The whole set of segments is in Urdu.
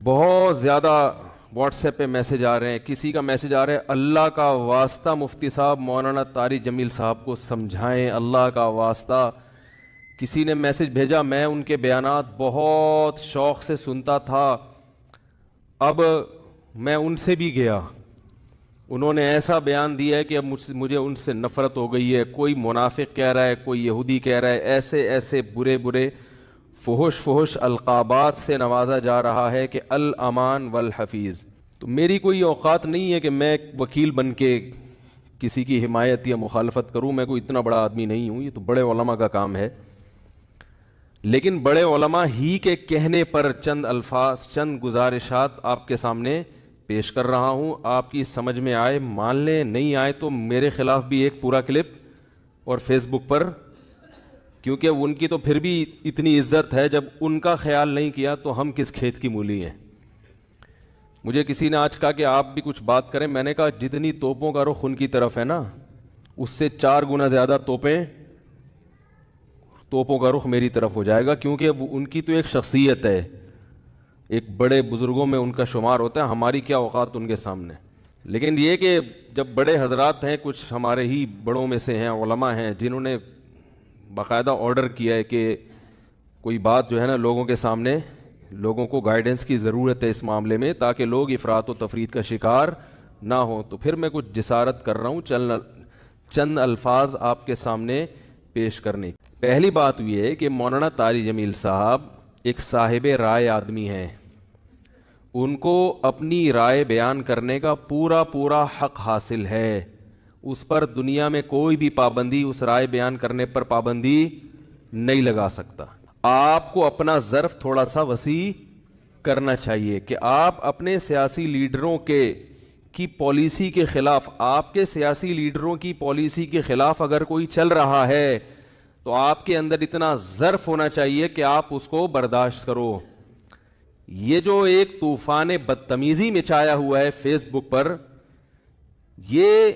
بہت زیادہ واٹس ایپ پہ میسج آ رہے ہیں. کسی کا میسج آ رہا ہے اللہ کا واسطہ مفتی صاحب مولانا طاری جمیل صاحب کو سمجھائیں, اللہ کا واسطہ. کسی نے میسج بھیجا, میں ان کے بیانات بہت شوق سے سنتا تھا, اب میں ان سے بھی گیا, انہوں نے ایسا بیان دیا ہے کہ اب مجھے ان سے نفرت ہو گئی ہے. کوئی منافق کہہ رہا ہے, کوئی یہودی کہہ رہا ہے, ایسے ایسے برے برے فحش القابات سے نوازا جا رہا ہے کہ الامان والحفیظ. تو میری کوئی اوقات نہیں ہے کہ میں وکیل بن کے کسی کی حمایت یا مخالفت کروں, میں کوئی اتنا بڑا آدمی نہیں ہوں, یہ تو بڑے علماء کا کام ہے. لیکن بڑے علماء ہی کے کہنے پر چند الفاظ, چند گزارشات آپ کے سامنے پیش کر رہا ہوں. آپ کی سمجھ میں آئے مان لیں, نہیں آئے تو میرے خلاف بھی ایک پورا کلپ اور فیس بک پر, کیونکہ ان کی تو پھر بھی اتنی عزت ہے, جب ان کا خیال نہیں کیا تو ہم کس کھیت کی مولی ہیں. مجھے کسی نے آج کہا کہ آپ بھی کچھ بات کریں. میں نے کہا جتنی توپوں کا رخ ان کی طرف ہے نا, اس سے 4 گنا زیادہ توپوں کا رخ میری طرف ہو جائے گا, کیونکہ ان کی تو ایک شخصیت ہے, ایک بڑے بزرگوں میں ان کا شمار ہوتا ہے. ہماری کیا اوقات ان کے سامنے. لیکن یہ کہ جب بڑے حضرات ہیں, کچھ ہمارے ہی بڑوں میں سے ہیں, علماء ہیں, جنہوں نے باقاعدہ آرڈر کیا ہے کہ کوئی بات جو ہے نا لوگوں کے سامنے, لوگوں کو گائیڈنس کی ضرورت ہے اس معاملے میں تاکہ لوگ افراط و تفرید کا شکار نہ ہوں, تو پھر میں کچھ جسارت کر رہا ہوں چند الفاظ آپ کے سامنے پیش کرنے. پہلی بات یہ ہے کہ مولانا طاری جمیل صاحب ایک صاحب رائے آدمی ہیں, ان کو اپنی رائے بیان کرنے کا پورا حق حاصل ہے. اس پر دنیا میں کوئی بھی پابندی, اس رائے بیان کرنے پر پابندی نہیں لگا سکتا. آپ کو اپنا ظرف تھوڑا سا وسیع کرنا چاہیے کہ آپ اپنے سیاسی لیڈروں کی پالیسی کے خلاف, آپ کے سیاسی لیڈروں کی پالیسی کے خلاف اگر کوئی چل رہا ہے تو آپ کے اندر اتنا ظرف ہونا چاہیے کہ آپ اس کو برداشت کرو. یہ جو ایک طوفان بدتمیزی مچایا ہوا ہے فیس بک پر, یہ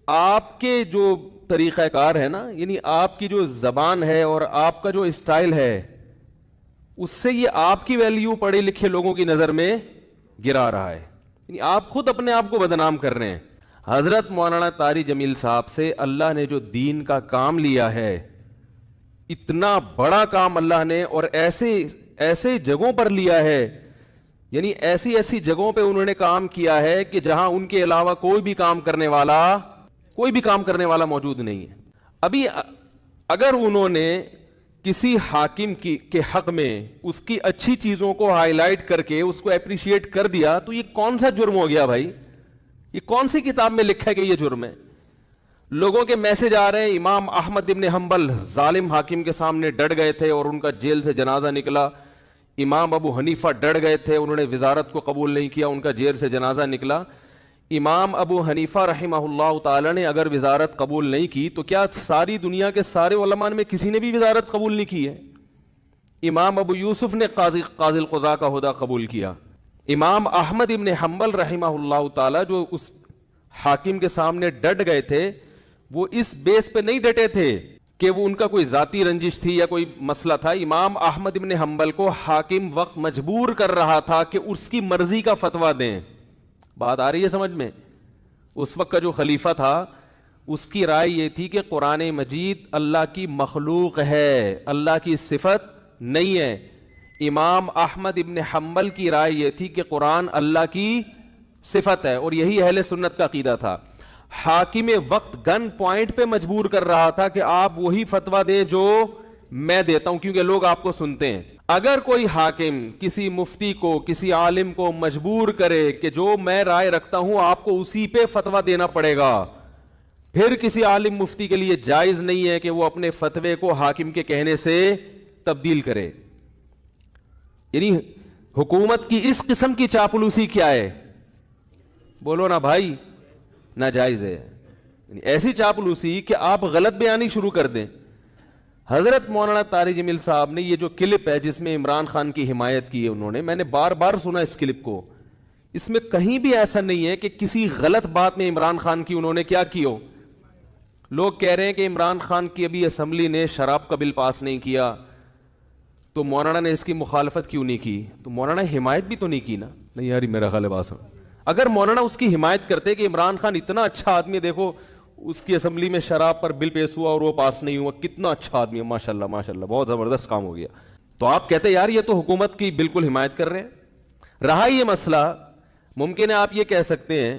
آپ کے جو طریقہ کار ہے نا, یعنی آپ کی جو زبان ہے اور آپ کا جو اسٹائل ہے, اس سے یہ آپ کی ویلیو پڑھے لکھے لوگوں کی نظر میں گرا رہا ہے. یعنی آپ خود اپنے آپ کو بدنام کر رہے ہیں. حضرت مولانا طاری جمیل صاحب سے اللہ نے جو دین کا کام لیا ہے, اتنا بڑا کام اللہ نے, اور ایسے جگہوں پر لیا ہے, یعنی ایسی جگہوں پہ انہوں نے کام کیا ہے کہ جہاں ان کے علاوہ کوئی بھی کام کرنے والا موجود نہیں ہے. ابھی اگر انہوں نے کسی حاکم کے حق میں اس کی اچھی چیزوں کو ہائی لائٹ کر کے اس کو اپریشیٹ کر دیا تو یہ کون سا جرم ہو گیا بھائی؟ یہ کون سی کتاب میں لکھا ہے کہ یہ جرم ہے؟ لوگوں کے میسج آ رہے ہیں, امام احمد ابن حنبل ظالم حاکم کے سامنے ڈٹ گئے تھے اور ان کا جیل سے جنازہ نکلا. امام ابو حنیفہ ڈٹ گئے تھے, انہوں نے وزارت کو قبول نہیں کیا, ان کا جیل سے جنازہ نکلا. امام ابو حنیفہ رحمہ اللہ تعالی نے اگر وزارت قبول نہیں کی تو کیا ساری دنیا کے سارے علماء میں کسی نے بھی وزارت قبول نہیں کی ہے؟ امام ابو یوسف نے قاضی القضاء کا عہدہ قبول کیا. امام احمد ابن حنبل رحمہ اللہ تعالی جو اس حاکم کے سامنے ڈٹ گئے تھے, وہ اس بیس پہ نہیں ڈٹے تھے کہ وہ ان کا کوئی ذاتی رنجش تھی یا کوئی مسئلہ تھا. امام احمد ابن حنبل کو حاکم وقت مجبور کر رہا تھا کہ اس کی مرضی کا فتویٰ دیں. بات آ رہی ہے سمجھ میں؟ اس وقت کا جو خلیفہ تھا اس کی رائے یہ تھی کہ قرآن مجید اللہ کی مخلوق ہے, اللہ کی صفت نہیں ہے. امام احمد ابن حنبل کی رائے یہ تھی کہ قرآن اللہ کی صفت ہے, اور یہی اہل سنت کا عقیدہ تھا. حاکم وقت گن پوائنٹ پہ مجبور کر رہا تھا کہ آپ وہی فتویٰ دیں جو میں دیتا ہوں, کیونکہ لوگ آپ کو سنتے ہیں. اگر کوئی حاکم کسی مفتی کو, کسی عالم کو مجبور کرے کہ جو میں رائے رکھتا ہوں آپ کو اسی پہ فتویٰ دینا پڑے گا, پھر کسی عالم مفتی کے لیے جائز نہیں ہے کہ وہ اپنے فتوے کو حاکم کے کہنے سے تبدیل کرے. یعنی حکومت کی اس قسم کی چاپلوسی کیا ہے؟ بولو نا بھائی, ناجائز ہے. یعنی ایسی چاپلوسی کہ آپ غلط بیانی شروع کر دیں. حضرت مولانا طاری جمیل صاحب نے یہ جو کلپ ہے جس میں عمران خان کی حمایت کی ہے انہوں نے, میں نے بار بار سنا اس کلپ کو, اس میں کہیں بھی ایسا نہیں ہے کہ کسی غلط بات میں عمران خان کی انہوں نے کیا کی ہو. لوگ کہہ رہے ہیں کہ عمران خان کی ابھی اسمبلی نے شراب کا بل پاس نہیں کیا, تو مولانا نے اس کی مخالفت کیوں نہیں کی؟ تو مولانا حمایت بھی تو نہیں کی نا. نہیں یار میرا خیال ہے بات سمجھ. اگر مولانا اس کی حمایت کرتے کہ عمران خان اتنا اچھا آدمی, دیکھو اس کی اسمبلی میں شراب پر بل پیش ہوا اور وہ پاس نہیں ہوا, کتنا اچھا آدمی ہے, ماشاء اللہ ماشاء اللہ, بہت زبردست کام ہو گیا, تو آپ کہتے یار یہ تو حکومت کی بالکل حمایت کر رہے ہیں. رہا یہ مسئلہ, ممکن ہے آپ یہ کہہ سکتے ہیں,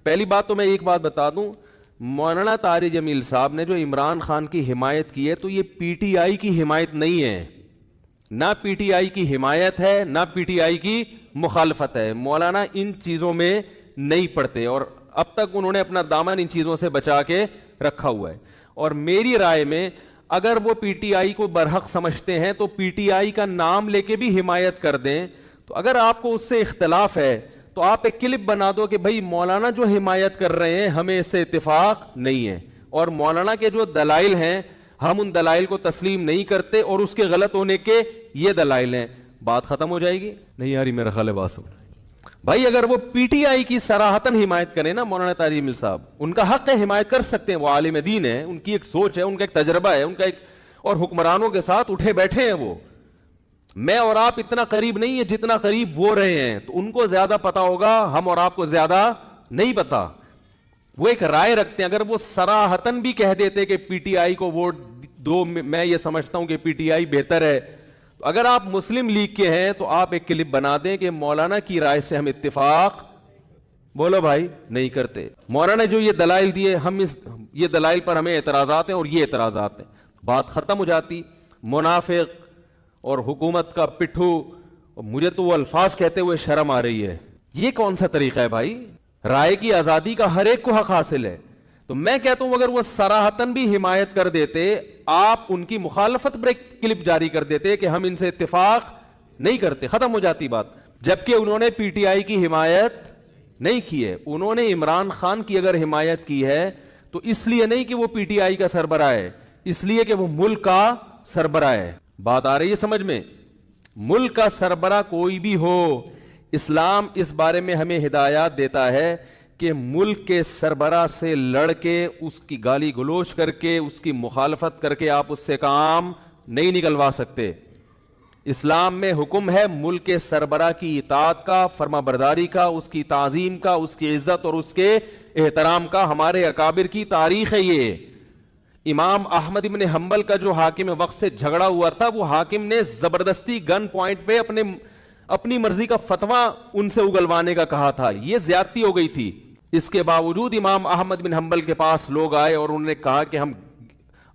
پہلی بات تو میں ایک بات بتا دوں, مولانا طارق جمیل صاحب نے جو عمران خان کی حمایت کی ہے تو یہ پی ٹی آئی کی حمایت نہیں ہے, نہ پی ٹی آئی کی حمایت ہے نہ پی ٹی آئی کی مخالفت ہے. مولانا ان چیزوں میں نہیں پڑتے اور اب تک انہوں نے اپنا دامن ان چیزوں سے بچا کے رکھا ہوا ہے. اور میری رائے میں اگر وہ پی ٹی آئی کو برحق سمجھتے ہیں تو پی ٹی آئی کا نام لے کے بھی حمایت کر دیں. تو اگر آپ کو اس سے اختلاف ہے تو آپ ایک کلپ بنا دو کہ بھائی مولانا جو حمایت کر رہے ہیں ہمیں اس سے اتفاق نہیں ہے, اور مولانا کے جو دلائل ہیں ہم ان دلائل کو تسلیم نہیں کرتے اور اس کے غلط ہونے کے یہ دلائل ہیں, بات ختم ہو جائے گی. نہیں یار میرا خیال ہے بات سمجھ. بھائی اگر وہ پی ٹی آئی کی صراحتاً حمایت کریں نا مولانا طارق جمیل صاحب, ان کا حق ہے حمایت کر سکتے ہیں, وہ عالم دین ہے, ان کی ایک سوچ ہے, ان کا ایک تجربہ ہے, ان کا ایک, اور حکمرانوں کے ساتھ اٹھے بیٹھے ہیں وہ. میں اور آپ اتنا قریب نہیں ہے جتنا قریب وہ رہے ہیں, تو ان کو زیادہ پتا ہوگا, ہم اور آپ کو زیادہ نہیں پتا. وہ ایک رائے رکھتے ہیں, اگر وہ صراحتاً بھی کہہ دیتے کہ پی ٹی آئی کو ووٹ دو, میں یہ سمجھتا ہوں کہ پی ٹی آئی بہتر ہے, اگر آپ مسلم لیگ کے ہیں تو آپ ایک کلپ بنا دیں کہ مولانا کی رائے سے ہم اتفاق, بولو بھائی, نہیں کرتے. مولانا جو یہ دلائل دیے, ہم یہ دلائل پر ہمیں اعتراضات ہیں اور یہ اعتراضات ہیں, بات ختم ہو جاتی. منافق اور حکومت کا پٹھو, مجھے تو وہ الفاظ کہتے ہوئے شرم آ رہی ہے. یہ کون سا طریقہ ہے بھائی؟ رائے کی آزادی کا ہر ایک کو حق حاصل ہے. تو میں کہتا ہوں اگر وہ صراحتاً بھی حمایت کر دیتے, آپ ان کی مخالفت پر ایک کلپ جاری کر دیتے کہ ہم ان سے اتفاق نہیں کرتے, ختم ہو جاتی بات. جبکہ انہوں نے پی ٹی آئی کی حمایت نہیں کی ہے, انہوں نے عمران خان کی اگر حمایت کی ہے تو اس لیے نہیں کہ وہ پی ٹی آئی کا سربراہ ہے, اس لیے کہ وہ ملک کا سربراہ ہے. بات آ رہی ہے سمجھ میں؟ ملک کا سربراہ کوئی بھی ہو, اسلام اس بارے میں ہمیں ہدایات دیتا ہے کہ ملک کے سربراہ سے لڑ کے, اس کی گالی گلوچ کر کے, اس کی مخالفت کر کے آپ اس سے کام نہیں نکلوا سکتے. اسلام میں حکم ہے ملک کے سربراہ کی اطاعت کا, فرما برداری کا, اس کی تعظیم کا, اس کی عزت اور اس کے احترام کا. ہمارے اکابر کی تاریخ ہے یہ. امام احمد ابن حنبل کا جو حاکم وقت سے جھگڑا ہوا تھا, وہ حاکم نے زبردستی گن پوائنٹ پہ اپنی مرضی کا فتویٰ ان سے اگلوانے کا کہا تھا. یہ زیادتی ہو گئی تھی. اس کے باوجود امام احمد بن حنبل کے پاس لوگ آئے اور انہوں نے کہا کہ ہم,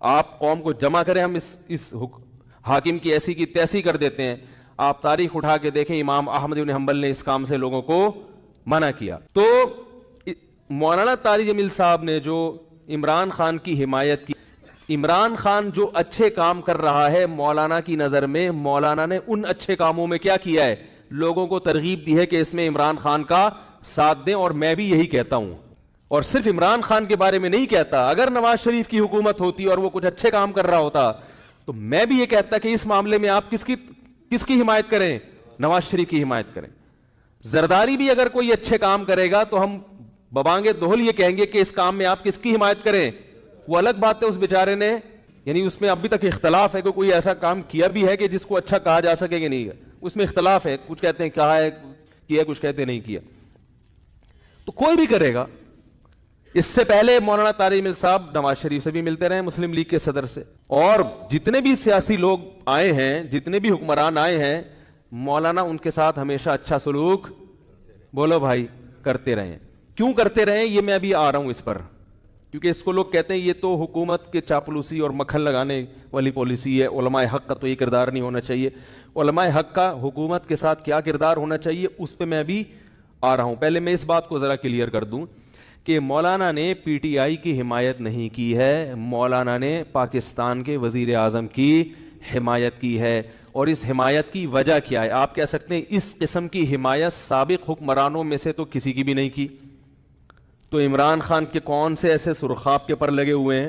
آپ قوم کو جمع کریں, ہم اس حاکم کی ایسی کی تیسی کر دیتے ہیں. آپ تاریخ اٹھا کے دیکھیں, امام احمد بن حنبل نے اس کام سے لوگوں کو منع کیا. تو مولانا طارق جمیل صاحب نے جو عمران خان کی حمایت کی, عمران خان جو اچھے کام کر رہا ہے مولانا کی نظر میں, مولانا نے ان اچھے کاموں میں کیا کیا ہے, لوگوں کو ترغیب دی ہے کہ اس میں عمران خان کا ساتھ دیں. اور میں بھی یہی کہتا ہوں, اور صرف عمران خان کے بارے میں نہیں کہتا, اگر نواز شریف کی حکومت ہوتی اور وہ کچھ اچھے کام کر رہا ہوتا تو میں بھی یہ کہتا کہ اس معاملے میں آپ کس کی حمایت کریں, نواز شریف کی حمایت کریں. زرداری بھی اگر کوئی اچھے کام کرے گا تو ہم ببانگے دہل یہ کہیں گے کہ اس کام میں آپ کس کی حمایت کریں. وہ الگ بات ہے, اس بیچارے نے, یعنی اس میں ابھی تک اختلاف ہے کہ کوئی ایسا کام کیا بھی ہے کہ جس کو اچھا کہا جا سکے کہ نہیں, اس میں اختلاف ہے. کچھ کہتے ہیں کہا ہے کیا, کچھ کہتے ہیں نہیں کیا. تو کوئی بھی کرے گا. اس سے پہلے مولانا طارق جمیل صاحب نواز شریف سے بھی ملتے رہے, مسلم لیگ کے صدر سے, اور جتنے بھی سیاسی لوگ آئے ہیں, جتنے بھی حکمران آئے ہیں, مولانا ان کے ساتھ ہمیشہ اچھا سلوک, بولو بھائی, کرتے رہے. کیوں کرتے رہے یہ میں ابھی آ رہا ہوں اس پر, کیونکہ اس کو لوگ کہتے ہیں یہ تو حکومت کے چاپلوسی اور مکھن لگانے والی پالیسی ہے. علماء حق کا تو یہ کردار نہیں ہونا چاہیے. علماء حق کا حکومت کے ساتھ کیا کردار ہونا چاہیے اس پہ میں ابھی آ رہا ہوں. پہلے میں اس بات کو ذرا کلیئر کر دوں کہ مولانا نے پی ٹی آئی کی حمایت نہیں کی ہے, مولانا نے پاکستان کے وزیر اعظم کی حمایت کی ہے. اور اس حمایت کی وجہ کیا ہے؟ آپ کہہ سکتے ہیں اس قسم کی حمایت سابق حکمرانوں میں سے تو کسی کی بھی نہیں کی. تو عمران خان کے کون سے ایسے سرخاب کے پر لگے ہوئے ہیں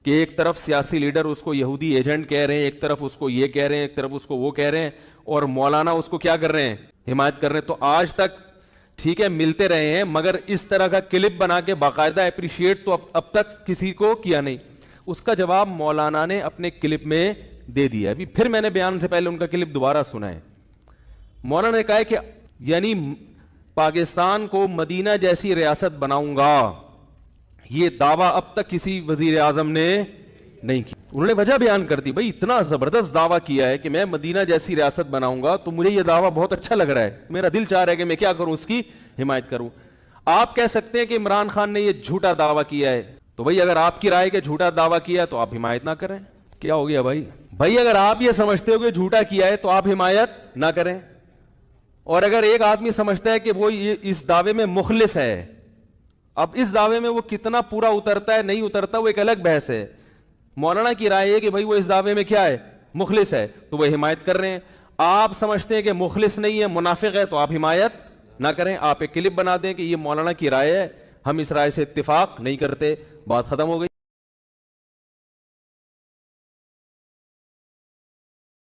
کہ ایک طرف سیاسی لیڈر اس کو یہودی ایجنٹ کہہ رہے ہیں, ایک طرف اس کو یہ کہہ رہے ہیں, ایک طرف اس کو وہ کہہ رہے ہیں, اور مولانا اس کو کیا کر رہے ہیں, حمایت کر رہے ہیں. تو آج تک ٹھیک ہے ملتے رہے ہیں, مگر اس طرح کا کلپ بنا کے باقاعدہ اپریشیٹ تو اب تک کسی کو کیا نہیں. اس کا جواب مولانا نے اپنے کلپ میں دے دیا. ابھی پھر میں نے بیان سے پہلے ان کا کلپ دوبارہ سنا ہے. مولانا نے کہا ہے کہ یعنی پاکستان کو مدینہ جیسی ریاست بناؤں گا, یہ دعویٰ اب تک کسی وزیر اعظم نے نہیں کی. انہوں نے وجہ بیان کر دی, بھائی اتنا زبردست دعویٰ کیا ہے کہ میں مدینہ جیسی ریاست بناؤں گا, تو مجھے یہ دعویٰ بہت اچھا لگ رہا ہے, میرا دل چاہ رہا ہے کہ میں کیا کروں, اس کی حمایت کروں. آپ کہہ سکتے ہیں کہ عمران خان نے یہ جھوٹا دعویٰ کیا ہے, تو بھائی اگر آپ کی رائے کہ جھوٹا دعویٰ کیا ہے تو آپ حمایت نہ کریں. کیا ہو گیا بھائی؟ بھائی اگر آپ یہ سمجھتے ہو کہ جھوٹا کیا ہے تو آپ حمایت نہ کریں, اور اگر ایک آدمی سمجھتا ہے کہ وہ اس دعوے میں مخلص ہے, اب اس دعوے میں وہ کتنا پورا اترتا ہے نہیں اترتا وہ ایک الگ بحث ہے. مولانا کی رائے ہے کہ بھائی وہ اس دعوے میں کیا ہے, مخلص ہے, تو وہ حمایت کر رہے ہیں. آپ سمجھتے ہیں کہ مخلص نہیں ہے, منافق ہے, تو آپ حمایت نہ کریں. آپ ایک کلپ بنا دیں کہ یہ مولانا کی رائے ہے, ہم اس رائے سے اتفاق نہیں کرتے, بات ختم ہو گئی.